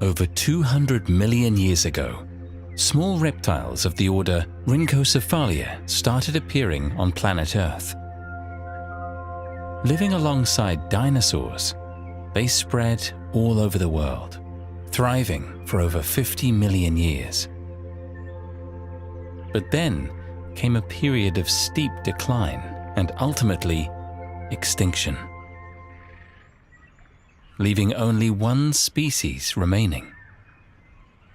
Over 200 million years ago, small reptiles of the order Rhynchocephalia started appearing on planet Earth. Living alongside dinosaurs, they spread all over the world, thriving for over 50 million years. But then came a period of steep decline and ultimately extinction, leaving only one species remaining,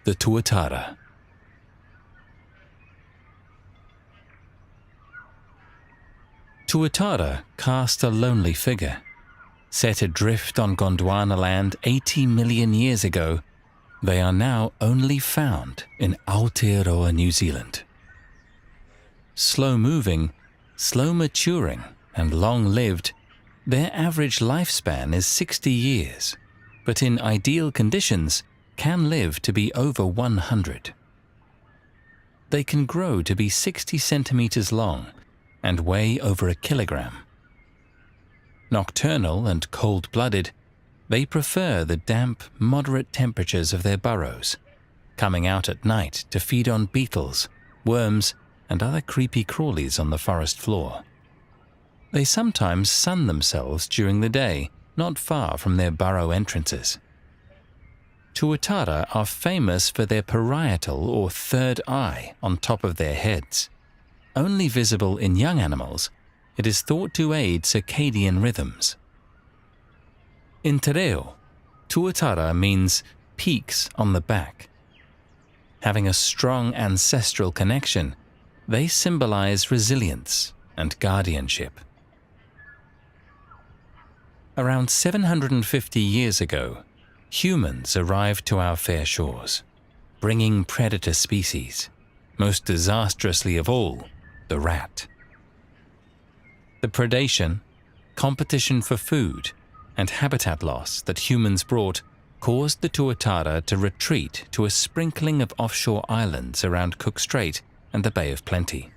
the Tuatara. Tuatara cast a lonely figure. Set adrift on Gondwana land 80 million years ago, they are now only found in Aotearoa, New Zealand. Slow-moving, slow-maturing, and long-lived, their average lifespan is 60 years, but in ideal conditions can live to be over 100. They can grow to be 60 centimeters long and weigh over a kilogram. Nocturnal and cold-blooded, they prefer the damp, moderate temperatures of their burrows, coming out at night to feed on beetles, worms, and other creepy crawlies on the forest floor. They sometimes sun themselves during the day, not far from their burrow entrances. Tuatara are famous for their parietal or third eye on top of their heads. Only visible in young animals, it is thought to aid circadian rhythms. In Te Reo, Tuatara means peaks on the back. Having a strong ancestral connection, they symbolize resilience and guardianship. Around 750 years ago, humans arrived to our fair shores, bringing predator species, most disastrously of all, the rat. The predation, competition for food, and habitat loss that humans brought caused the Tuatara to retreat to a sprinkling of offshore islands around Cook Strait and the Bay of Plenty.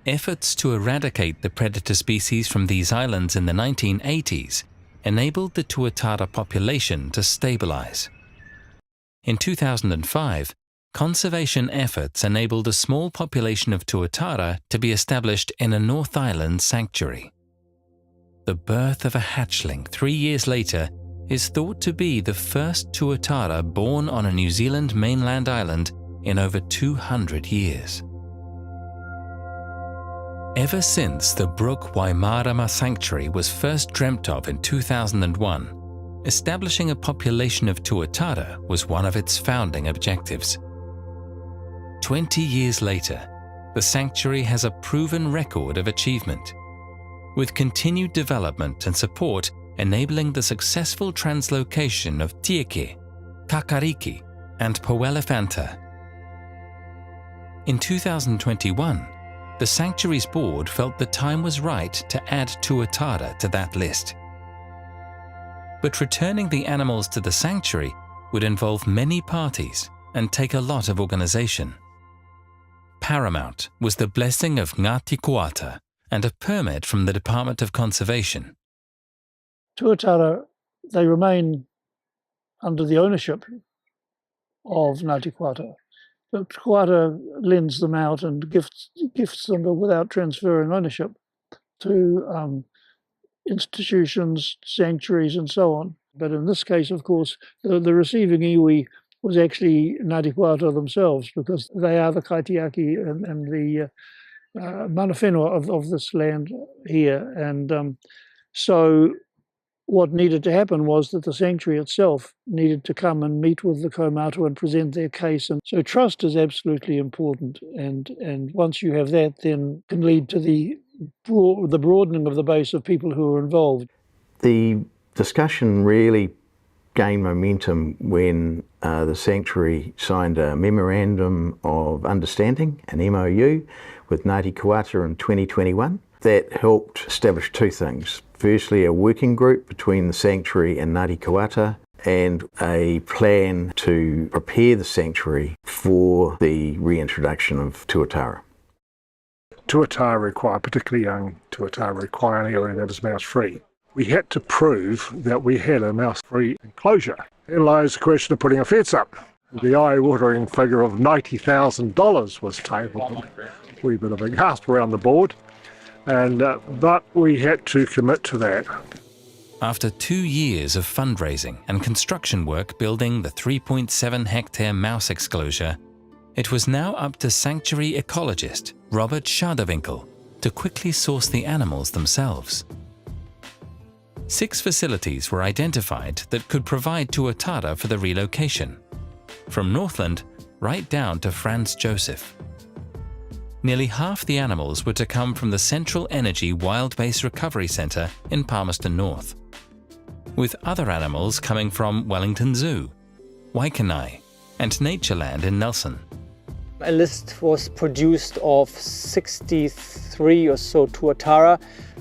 Efforts to eradicate the predator species from these islands in the 1980s enabled the Tuatara population to stabilize. In 2005, conservation efforts enabled a small population of Tuatara to be established in a North Island sanctuary. The birth of a hatchling 3 years later is thought to be the first Tuatara born on a New Zealand mainland island in over 200 years. Ever since the Brook Waimarama Sanctuary was first dreamt of in 2001, establishing a population of Tuatara was one of its founding objectives. 20 years later, the sanctuary has a proven record of achievement, with continued development and support enabling the successful translocation of Tieke, Kakariki, and Poelephanta. In 2021, the sanctuary's board felt the time was right to add Tuatara to that list. But returning the animals to the sanctuary would involve many parties and take a lot of organization. Paramount was the blessing of Ngāti Koata and a permit from the Department of Conservation. Tuatara, they remain under the ownership of Ngāti Koata. But Koata lends them out and gifts them without transferring ownership to institutions, sanctuaries, and so on. But in this case, of course, the receiving iwi was actually Ngāti Koata themselves, because they are the kaitiaki and the mana whenua of this land here. And so what needed to happen was that the sanctuary itself needed to come and meet with the kaumātua and present their case. And so trust is absolutely important. And once you have that, then can lead to the broadening of the base of people who are involved. The discussion really gained momentum when the sanctuary signed a Memorandum of Understanding, an MOU, with Ngāti Koata in 2021. That helped establish two things. Firstly, a working group between the sanctuary and Ngāti Koata, and a plan to prepare the sanctuary for the reintroduction of Tuatara. Tuatara require, particularly young Tuatara, require an area that is mouse-free. We had to prove that we had a mouse-free enclosure, Here lies the question of putting a fence up. The eye-watering figure of $90,000 was tabled. A wee bit of a gasp around the board, but we had to commit to that. After 2 years of fundraising and construction work building the 3.7-hectare mouse exclosure, it was now up to sanctuary ecologist Robert Schadewinkel to quickly source the animals themselves. 6 facilities were identified that could provide Tuatara for the relocation, from Northland right down to Franz Josef. Nearly half the animals were to come from the Central Energy Wild Base Recovery Centre in Palmerston North, with other animals coming from Wellington Zoo, Waikanai, and Natureland in Nelson. A list was produced of 63 or so Tuatara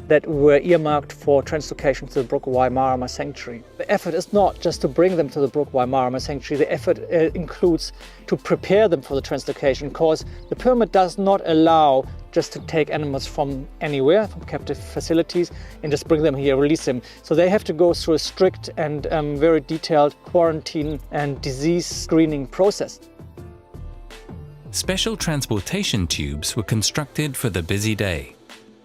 that were earmarked for translocation to the Brook Waimarama Sanctuary. The effort is not just to bring them to the Brook Waimarama Sanctuary, the effort includes to prepare them for the translocation, because the permit does not allow just to take animals from anywhere, from captive facilities, and just bring them here, release them. So they have to go through a strict and very detailed quarantine and disease screening process. Special transportation tubes were constructed for the busy day.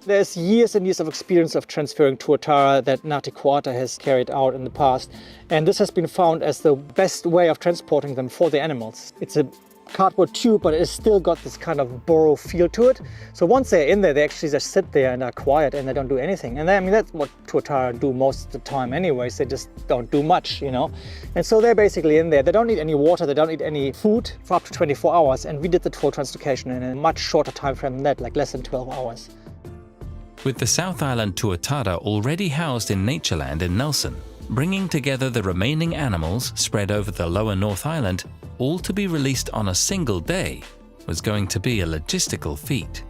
There's years and years of experience of transferring Tuatara that Ngāti Koata has carried out in the past, and this has been found as the best way of transporting them for the animals. It's a cardboard tube, but it's still got this kind of burrow feel to it. So once they're in there, they actually just sit there and are quiet and they don't do anything. And I mean, that's what Tuatara do most of the time anyways. They just don't do much, you know. And so they're basically in there. They don't need any water, they don't need any food for up to 24 hours. And we did the full translocation in a much shorter time frame than that, like less than 12 hours. With the South Island Tuatara already housed in Natureland in Nelson, bringing together the remaining animals spread over the lower North Island, all to be released on a single day, was going to be a logistical feat.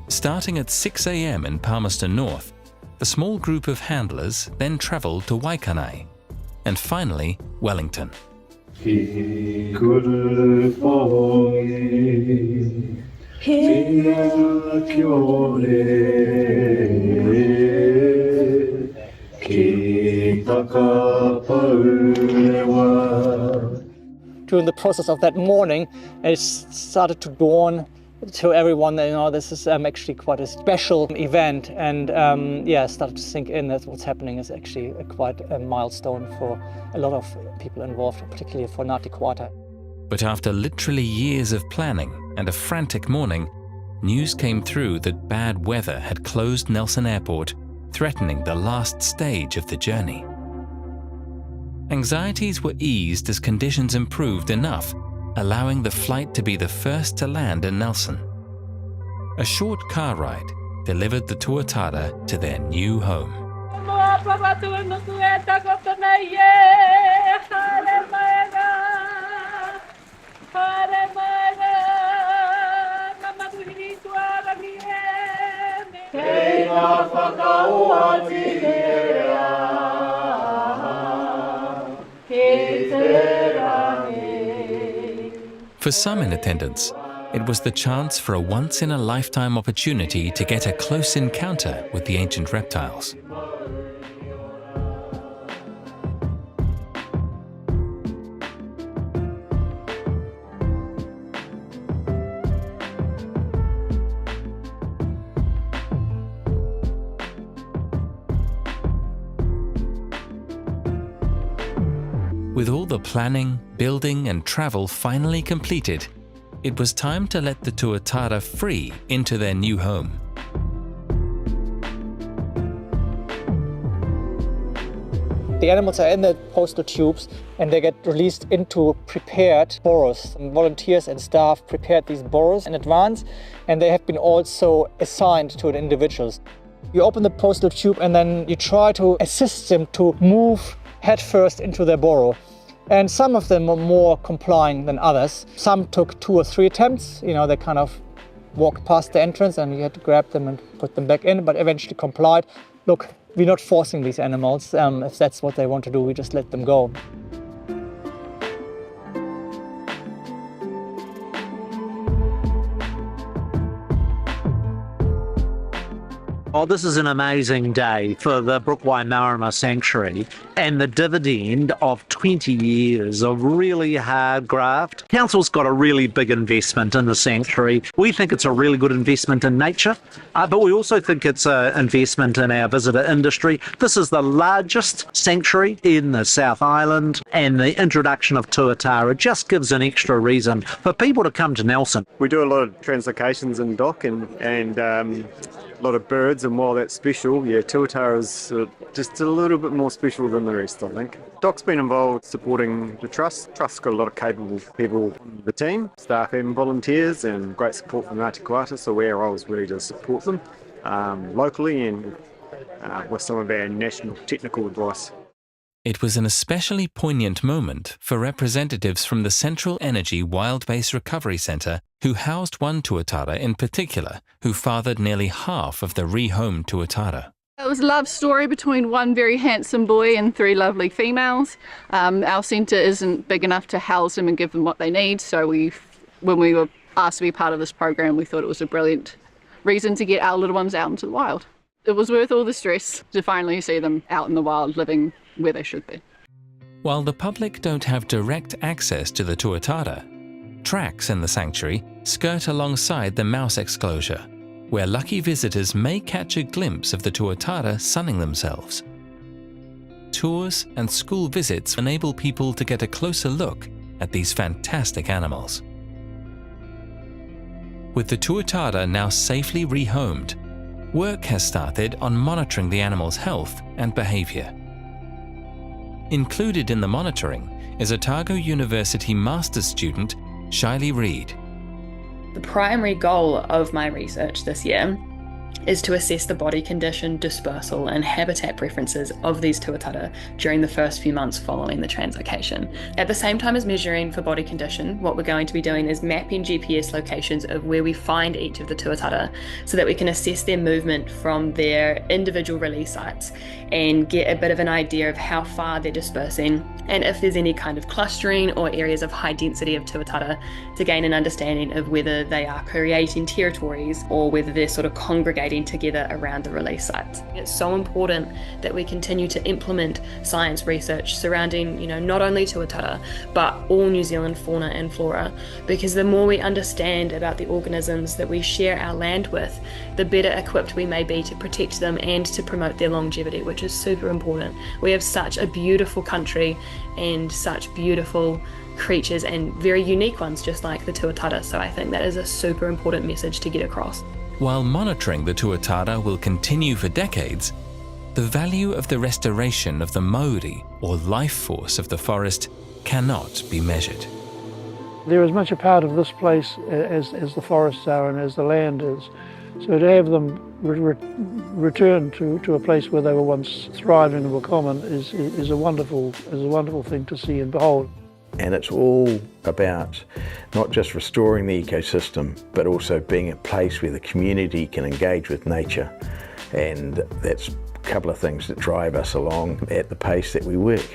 Starting at 6 a.m. in Palmerston North, the small group of handlers then travelled to Waikanai, and finally Wellington. During the process of that morning, it started to dawn to everyone that, you know, this is actually quite a special event, and started to sink in that what's happening is actually quite a milestone for a lot of people involved, particularly for Ngāti Koata. But after literally years of planning and a frantic morning, news came through that bad weather had closed Nelson Airport, threatening the last stage of the journey. Anxieties were eased as conditions improved enough, allowing the flight to be the first to land in Nelson. A short car ride delivered the Tuatara to their new home. For some in attendance, it was the chance for a once-in-a-lifetime opportunity to get a close encounter with the ancient reptiles. With all the planning, building and travel finally completed, it was time to let the Tuatara free into their new home. The animals are in the postal tubes and they get released into prepared burrows. And volunteers and staff prepared these burrows in advance, and they have been also assigned to the individuals. You open the postal tube and then you try to assist them to move headfirst into their burrow. And some of them were more complying than others. Some took 2 or 3 attempts. You know, they kind of walked past the entrance and you had to grab them and put them back in, but eventually complied. Look, we're not forcing these animals. If that's what they want to do, we just let them go. Oh, this is an amazing day for the Brook Waimarama Sanctuary and the dividend of 20 years of really hard graft. Council's got a really big investment in the sanctuary. We think it's a really good investment in nature, but we also think it's an investment in our visitor industry. This is the largest sanctuary in the South Island, and the introduction of Tuatara just gives an extra reason for people to come to Nelson. We do a lot of translocations in DOC and a lot of birds, and while that's special, yeah, Tuatara is just a little bit more special than the rest, I think. DOC's been involved supporting the Trust. Trust's got a lot of capable people on the team, staff and volunteers, and great support from Ngāti Koata, so our role is really to support them locally and with some of our national technical advice. It was an especially poignant moment for representatives from the Central Energy Wild Base Recovery Centre, who housed one Tuatara in particular, who fathered nearly half of the rehomed Tuatara. It was a love story between one very handsome boy and 3 lovely females. Our centre isn't big enough to house them and give them what they need, so when we were asked to be part of this program, we thought it was a brilliant reason to get our little ones out into the wild. It was worth all the stress to finally see them out in the wild living where they should be. While the public don't have direct access to the Tuatara, tracks in the sanctuary skirt alongside the mouse exclosure, where lucky visitors may catch a glimpse of the Tuatara sunning themselves. Tours and school visits enable people to get a closer look at these fantastic animals. With the Tuatara now safely rehomed, work has started on monitoring the animal's health and behaviour. Included in the monitoring is Otago University master's student Shiley Reid. The primary goal of my research this year is to assess the body condition, dispersal and habitat preferences of these tuatara during the first few months following the translocation. At the same time as measuring for body condition, what we're going to be doing is mapping GPS locations of where we find each of the tuatara so that we can assess their movement from their individual release sites and get a bit of an idea of how far they're dispersing and if there's any kind of clustering or areas of high density of tuatara to gain an understanding of whether they are creating territories or whether they're sort of congregating together around the release sites. It's so important that we continue to implement science research surrounding, not only tuatara, but all New Zealand fauna and flora, because the more we understand about the organisms that we share our land with, the better equipped we may be to protect them and to promote their longevity, which is super important. We have such a beautiful country and such beautiful creatures and very unique ones, just like the tuatara, so I think that is a super important message to get across. While monitoring the Tuatara will continue for decades, the value of the restoration of the mauri, or life force of the forest, cannot be measured. They're as much a part of this place as the forests are and as the land is. So to have them return to a place where they were once thriving and were common is a wonderful thing to see and behold. And it's all about not just restoring the ecosystem, but also being a place where the community can engage with nature. And that's a couple of things that drive us along at the pace that we work.